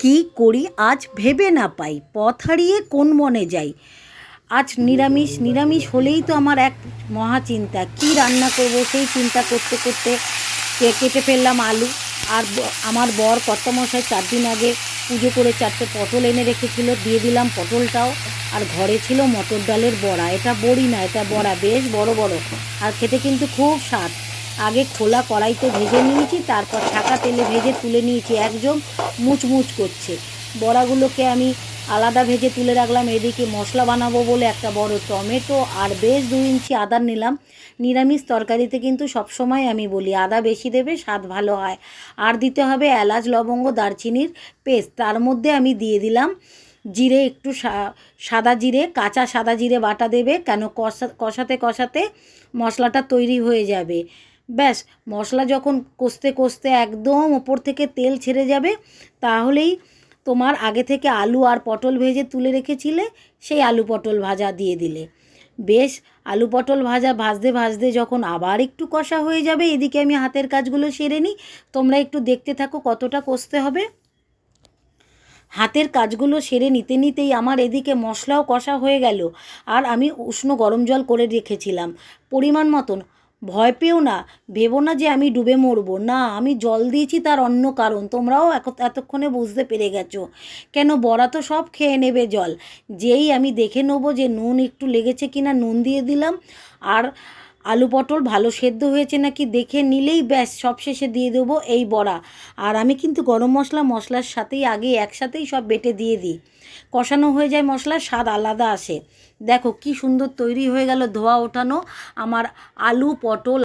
কি করি আজ ভেবে না পাই, পথ হারিয়ে কোন বনে যাই। আজ নিরামিষ, নিরামিষ হলেই তো আমার এক মহা চিন্তা, কী রান্না করব সেই চিন্তা করতে করতে কেটে ফেললাম আলু। আর আমার বর কর্তামশাই 4 দিন আগে পুজো করে 4টে পটল এনে রেখেছিল, দিয়ে দিলাম পটলটাও। আর ঘরে ছিল মটর ডালের বড়া, এটা বড়ি না, এটা বড়া, বেশ বড় বড়, আর খেতে কিন্তু খুব স্বাদ। আগে খোলা কড়াইতে ভেজে নিয়েছি, তারপর ছাকা তেলে ভেজে তুলে নিয়েছি, একদম মুচমুচ করছে। বড়াগুলোকে আমি আলাদা ভেজে তুলে রাখলাম। এদিকে মশলা বানাবো বলে একটা বড় টমেটো আর বেশ 2 ইঞ্চি আদা নিলাম। নিরামিষ তরকারিতে কিন্তু সবসময় আমি বলি আদা বেশি দেবে, স্বাদ ভালো হয়। আর দিতে হবে এলাচ, লবঙ্গ, দারচিনির পেস্ট। তার মধ্যে আমি দিয়ে দিলাম জিরে, একটু সাদা জিরে, কাঁচা সাদা জিরে বাটা দেবে, কেন কষাতে কষাতে মশলাটা তৈরি হয়ে যাবে। ব্যাস, মশলা যখন কষতে কষতে একদম ওপর থেকে তেল ছেড়ে যাবে, তাহলেই তোমার আগে থেকে আলু আর পটল ভেজে তুলে রেখেছিলে, সেই আলু পটল ভাজা দিয়ে দিলে। বেশ, আলু পটল ভাজা ভাজতে ভাজতে যখন আবার একটু কষা হয়ে যাবে, এদিকে আমি হাতের কাজগুলো সেরে নিই। তোমরা একটু দেখতে থাকো কতটা কষতে হবে। হাতের কাজগুলো সেরে নিতে নিতেই আমার এদিকে মশলাও কষা হয়ে গেল। আর আমি উষ্ণ গরম জল করে রেখেছিলাম পরিমাণ মতন। ভয় পেও না, ভেবো না যে আমি ডুবে মরবো, না, আমি জল দিয়েছি তার অন্য কারণ তোমরাও এতক্ষণে বুঝতে পেরে গেছো। কেন, বড়া তো সব খেয়ে নেবে জল। যেই আমি দেখে নেবো যে নুন একটু লেগেছে কিনা, নুন দিয়ে দিলাম। আর আলু পটল ভালো সেদ্ধ হয়েছে নাকি দেখে নিলেই ব্যাস, সবশেষে দিয়ে দেবো এই বড়া। আর আমি কিন্তু গরম মশলার সাথেই আগে একসাথেই সব বেটে দিয়ে দিই। কষানো হয়ে যায়, মশলার স্বাদ আলাদা আসে। দেখো কি সুন্দর তৈরি হয়ে গেল ধোয়া ওঠানো আমার আলু পটল।